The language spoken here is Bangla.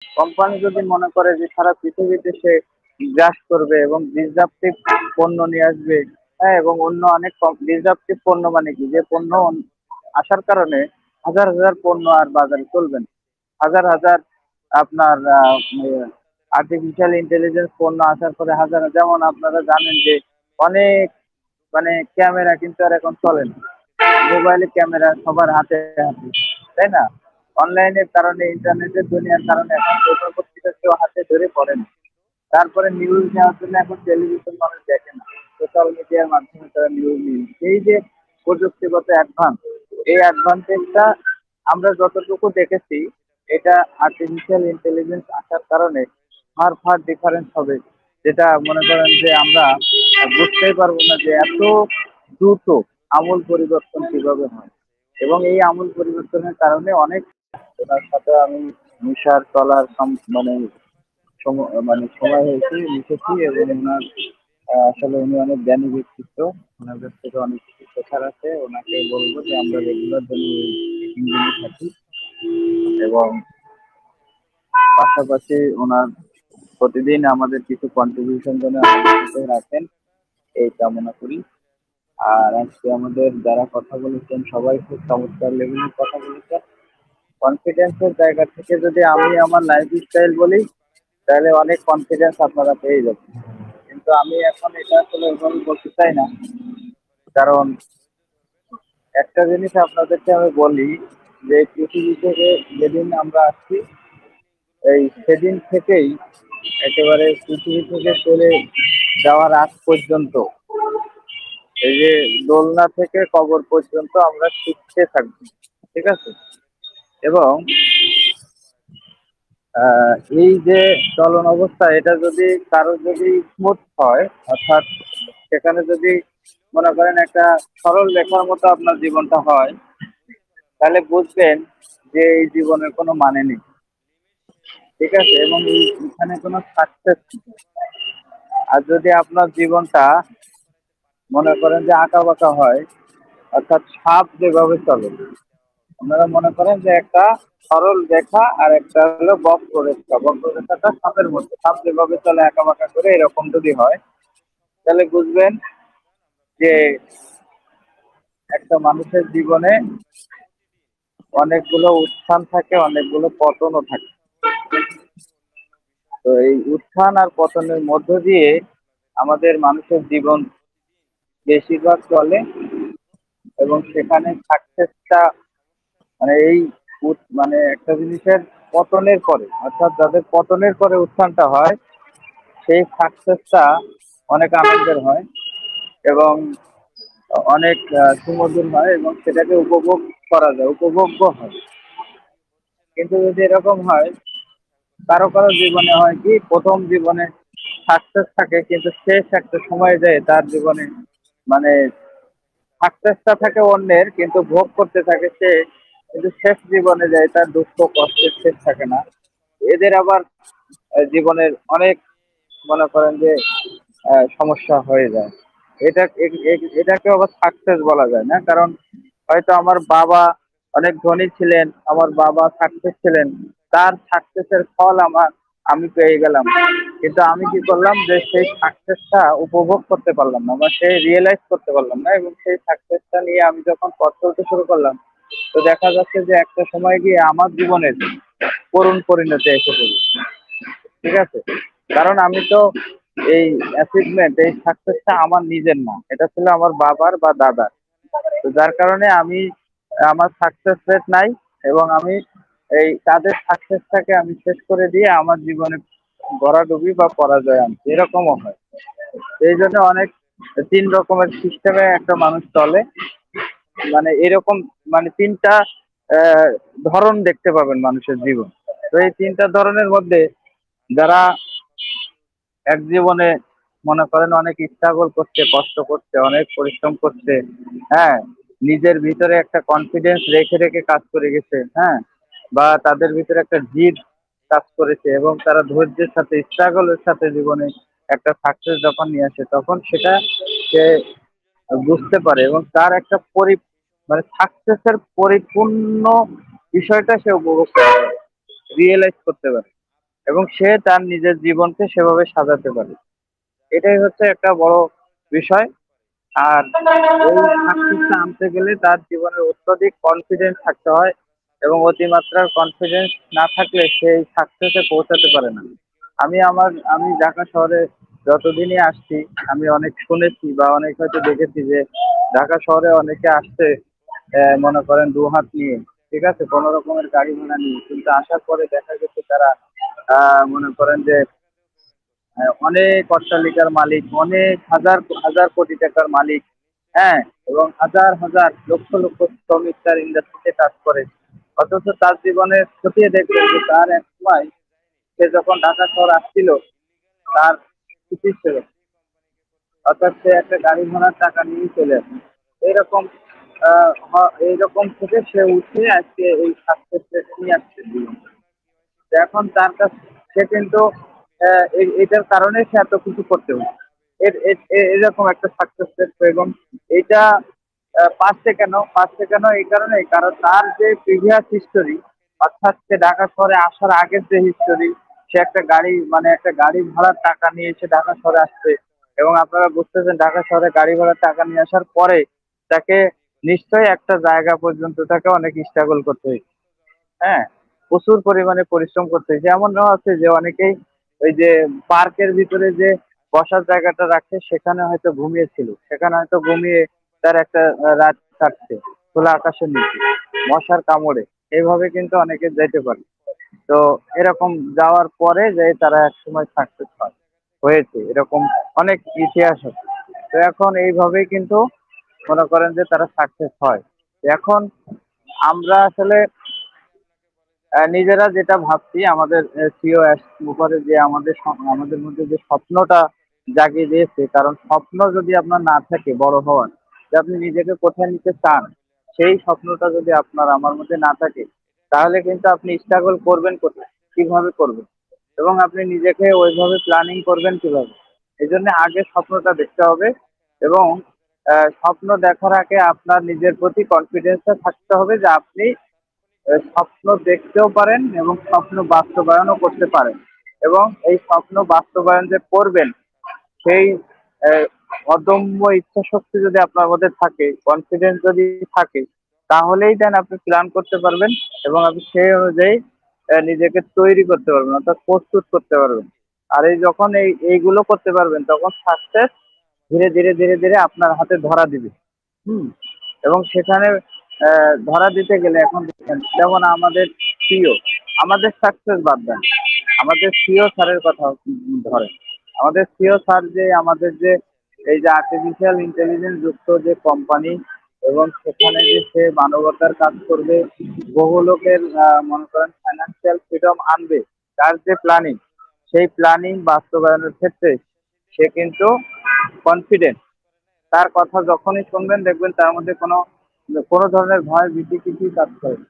কোম্পানি যদি মনে করে যে সারা পৃথিবীতে সে গ্রাস করবে এবং ডিসরাপটিভ পণ্য নিয়ে আসবে, হ্যাঁ, এবং অন্য অনেক ডিসরাপটিভ পণ্য মানে কি, যে পণ্য আসার কারণে হাজার হাজার পণ্য আর বাজারে চলবে না। হাজার হাজার আপনার আর্টিফিশিয়াল ইন্টেলিজেন্স পণ্য আসার পরে হাজার, যেমন আপনারা জানেন যে অনেক ক্যামেরা কিন্তু আর এখন চলে না। মোবাইলে ক্যামেরা সবার হাতে হাতে, তাই না? অনলাইনের কারণে, ইন্টারনেটের দুনিয়ার কারণে এখন পেপার পত্রিকা কেউ হাতে ধরে পড়ে না। তারপরে নিউজ নেওয়ার জন্য এখন টেলিভিশন মানুষ দেখে না, সোশ্যাল মিডিয়ার মাধ্যমে তারা নিউজ নিয়ে, এই যে প্রযুক্তিগত অ্যাডভান্স, এই অ্যাডভান্টেজটা আমরা যতটুকু দেখেছি, এটা আর্টিফিশিয়াল ইন্টেলিজেন্স আসার কারণে ফার ফার ডিফারেন্স হবে, যেটা মনে করেন যে আমরা বুঝতেই পারবো না যে এত দ্রুত আমূল পরিবর্তন কিভাবে হয়। এবং এই আমূল পরিবর্তনের কারণে অনেক, ওনার সাথে আমি মিশার চলার মানে মানে সময় হয়েছে, মিশেছি, এবং ওনার আসলে উনি অনেক জ্ঞানী ব্যক্তিত্ব। ওনার কাছ থেকে অনেক কিছু শেখার আছে। ওনাকে বলবো যে আমরা রেগুলার যেন এই মিটিংগুলি থাকি, এবং পাশাপাশি ওনার প্রতিদিন আমাদের কিছু কন্ট্রিবিউশন যেন আমাদের সাথে রাখেন, এই কামনা করি। আর আজকে আমাদের যারা কথা বলেছেন সবাই খুব চমৎকার লেভেলের কথা বলেছেন। কনফিডেন্সের জায়গা থেকে যদি আমি আমার লাইফ স্টাইল বলি, তাহলে অনেক কনফিডেন্স আপনারা পেয়ে যাবেন। কিন্তু আমি এখন এটা আসলে ওইভাবে বলতে চাই না, কারণ একটা জিনিস আপনাদেরকে আমি বলি, যে পৃথিবী থেকে যেদিন আমরা আসছি, এই সেদিন থেকেই একেবারে পৃথিবী থেকে চলে যাওয়ার আগ পর্যন্ত, এই যে দোলনা থেকে কবর পর্যন্ত আমরা শিখতে থাকবো, ঠিক আছে? এবং এই যে চলন অবস্থা, এটা যদি কারো যদি স্মুথ হয়, অর্থাৎ সেখানে যদি মনে করেন একটা সরল রেখার মতো আপনার জীবনটা হয়, তাহলে বুঝবেন যে এই জীবনের কোনো মানে নেই, ঠিক আছে? এবং এখানে কোনো সাকসেস। আর যদি আপনার জীবনটা মনে করেন যে আঁকা বাঁকা হয়, অর্থাৎ সাপ যেভাবে চলে, আপনারা মনে করেন যে একটা সরল রেখা আর একটা হলো বক্ররেখা, বক্ররেখাটা সাপের মধ্যে, সাপ যেভাবে চলে আঁকা বাঁকা করে, এরকম যদি হয়, তাহলে বুঝবেন যে একটা মানুষের জীবনে অনেকগুলো উত্থান থাকে, অনেকগুলো পতনও থাকে। তো এই উত্থান আর পতনের মধ্য দিয়ে আমাদের মানুষের জীবন বেশিরভাগ চলে, এবং সেখানে সাকসেসটা মানে এই মানে একটা জিনিসের পতনের পরে, অর্থাৎ যাদের পতনের পরে উত্থানটা হয়, সেই সাকসেসটা অনেক আনন্দের হয়, এবং অনেক সুমধুর হয়, এবং সেটাকে উপভোগ করা যায়, উপভোগ্য হয়। কিন্তু যদি এরকম হয়, কারো কারো জীবনে হয় কি, প্রথম জীবনে সাকসেস থাকে, কিন্তু শেষ একটা সময় যায় তার জীবনে, মানে সাকসেসটা থাকে অন্যের, কিন্তু ভোগ করতে থাকে সে, কিন্তু শেষ জীবনে যায় তার দুঃখ কষ্টের শেষ থাকে না। এদের আবার জীবনের অনেক মনে করেন যে সমস্যা হয়ে যায়। এটাকে আবার সাকসেস বলা যায় না, কারণ হয়তো আমার বাবা অনেক ধনী ছিলেন, আমার বাবা সাকসেস ছিলেন, তার সাকসেসের ফল আমি পেয়ে গেলাম, কিন্তু আমি কি করলাম যে সেই সাকসেসটা উপভোগ করতে পারলাম না, বা সেই রিয়েলাইজ করতে পারলাম না, এবং সেই সাকসেসটা নিয়ে আমি যখন পথ চলতে শুরু করলাম, তো দেখা যাচ্ছে যে একটা সময় গিয়ে আমার জীবনের করুণ পরিণতি এসে পড়ল, ঠিক আছে? কারণ আমি তো এই অ্যাচিভমেন্ট, এই সাকসেসটা আমার নিজের না, এটা ছিল আমার বাবার বা দাদার। তো যার কারণে আমি, আমার সাকসেস রেট নাই, এবং আমি এই তাদের সাকসেসটাকে আমি শেষ করে দিয়ে আমার জীবনে ভরাডুবি বা পরাজয় আনছি, এরকমও হয়। এই জন্য অনেক তিন রকমের সিস্টেমে একটা মানুষ চলে, মানে এরকম, মানে তিনটা আহ, ধরন দেখতে পাবেন মানুষের জীবন। তো এই তিনটা ধরনের মধ্যে যারা এক জীবনে মনে করেন অনেক স্ট্রাগল করছে, কষ্ট করছে, অনেক পরিশ্রম করছে, হ্যাঁ, নিজের ভিতরে একটা কনফিডেন্স রেখে রেখে কাজ করে গেছে, হ্যাঁ, বা তাদের ভিতরে একটা জিদ কাজ করেছে, এবং তারা ধৈর্যের সাথে, স্ট্রাগলের সাথে জীবনে একটা সাকসেস যখন নিয়ে আসে, তখন সেটা সে বুঝতে পারে, এবং তার একটা মানে সাকসেসের পরিপূর্ণ বিষয়টা সে উপভোগ করতে পারে, রিয়েলাইজ করতে পারে। এবং সে তার নিজের জীবনকে সেভাবে সাজাতে পারে। এটাই হচ্ছে একটা বড় বিষয়। আর এই সাকসেসটা আনতে গেলে তার জীবনে অত্যধিক কনফিডেন্স থাকতে হয়, এবং অতিমাত্রার কনফিডেন্স না থাকলে সেই সাকসেসে পৌঁছাতে পারে না। আমি ঢাকা শহরে যতদিনই আসছি, আমি অনেক শুনেছি বা অনেক হয়তো দেখেছি যে ঢাকা শহরে অনেকে আসছে মনে করেন দু হাত নিয়ে, ঠিক আছে, কোনো রকমের গাড়ি ভাড়া নিয়ে, কিন্তু আসার পরে দেখা গেছে তারা মনে করেন যে অনেক অট্টালিকার মালিক, অনেক হাজার হাজার কোটি টাকার মালিক, হ্যাঁ, এবং হাজার হাজার লক্ষ লক্ষ শ্রমিক তার ইন্ডাস্ট্রিতে কাজ করে। অথচ তার জীবনে খতিয়ে দেখবেন যে তার এক সময় সে যখন ঢাকা শহর আসছিল, তার স্মৃতি ছিল, অর্থাৎ সে একটা গাড়ি ভাড়ার টাকা নিয়ে চলে আসে। এইরকম এইরকম থেকে সে উঠে আজকে এই সাকসেস নিয়ে আসছে জীবনে। এখন তার কাছে সে কিন্তু এটার কারণে সে এত কিছু করতে পারে। এরকম একটা সাকসেস পেয়েছে, এবং এটা পাচ্ছে কেন এই কারণে, কারণ তার যে প্রিভিয়াস হিস্টোরি, অর্থাৎ সে ঢাকা শহরে আসার আগের যে হিস্টোরি, সে একটা গাড়ি ভাড়ার টাকা নিয়ে সে ঢাকা শহরে আসছে। এবং আপনারা বুঝতেছেন ঢাকা শহরে গাড়ি ভাড়ার টাকা নিয়ে আসার পরে তাকে নিশ্চয়ই একটা জায়গা পর্যন্ত তাকে অনেক স্ট্রাগল করতে হয়েছে। হ্যাঁ, প্রচুর পরিমাণে পরিশ্রম করতে হয়েছে। এমনও আছে যে অনেকেই ওই যে পার্কের ভিতরে যে বসার জায়গাটা রাখে সেখানে হয়তো ঘুমিয়েছিল, সেখানে হয়তো ঘুমিয়ে তার একটা রাত কাটছে খোলা আকাশের নিচে মশার কামড়ে। এইভাবে কিন্তু অনেকে যেতে পারে। তো এরকম যাওয়ার পরে যে তারা একসময় সাকসেস হয়েছে, এরকম অনেক ইতিহাস আছে। তো এখন এইভাবেই কিন্তু মনে করেন যে তারা সাকসেস হয়। এখন আমরা আসলে নিজেরা যেটা ভাবছি, আমাদের সিও উপরে যে আমাদের মধ্যে যে স্বপ্নটা জাগিয়ে দিয়েছে, কারণ স্বপ্ন যদি আপনার না থাকে বড় হওয়ার, যে আপনি নিজেকে কোথায় নিতে চান, সেই স্বপ্নটা যদি আপনার আমার মধ্যে না থাকে, তাহলে কিন্তু আপনি স্ট্রাগল করবেন কোথায়, কিভাবে করবেন, এবং আপনি নিজেকে ওইভাবে প্ল্যানিং করবেন কিভাবে। এই জন্য আগে স্বপ্নটা দেখতে হবে, এবং স্বপ্ন দেখার আগে আপনার নিজের প্রতি কনফিডেন্সটা থাকতে হবে যে আপনি স্বপ্ন দেখতেও পারেন এবং স্বপ্ন বাস্তবায়নও করতে পারেন। এবং এই স্বপ্ন বাস্তবায়ন যে করবেন, সেই আহ, অদম্য ইচ্ছাশক্তি যদি আপনার মধ্যে থাকে, কনফিডেন্স যদি থাকে, তাহলেই দেন আপনি প্ল্যান করতে পারবেন, এবং আপনি সেই অনুযায়ী নিজেকে তৈরি করতে পারবেন, অর্থাৎ প্রস্তুত করতে পারবেন। আর এই যখন এইগুলো করতে পারবেন, তখন সাকসেস ধীরে ধীরে ধীরে ধীরে আপনার হাতে ধরা দিবে। হুম। এবং সেখানে ধরা দিতে গেলে এখন দেখেন, যেমন আমাদের সিও, আমাদের সাকসেস বাদ দেন, আমাদের সিও স্যারের কথা ধরেন। আমাদের সিও স্যার যে আমাদের যে এই যে আর্টিফিশিয়াল ইন্টেলিজেন্স যুক্ত যে কোম্পানি, এবং সেখানে যে সে মানবতার কাজ করবে, বহু লোকের মনে করেন ফাইন্যান্সিয়াল ফ্রিডম আনবে, তার যে প্ল্যানিং, সেই প্ল্যানিং বাস্তবায়নের ক্ষেত্রে সে কিন্তু কনফিডেন্ট। তার কথা যখনই শুনবেন দেখবেন তার মধ্যে কোনো কোনো ধরনের ভয় ভীতি কিছুই কাজ করে না।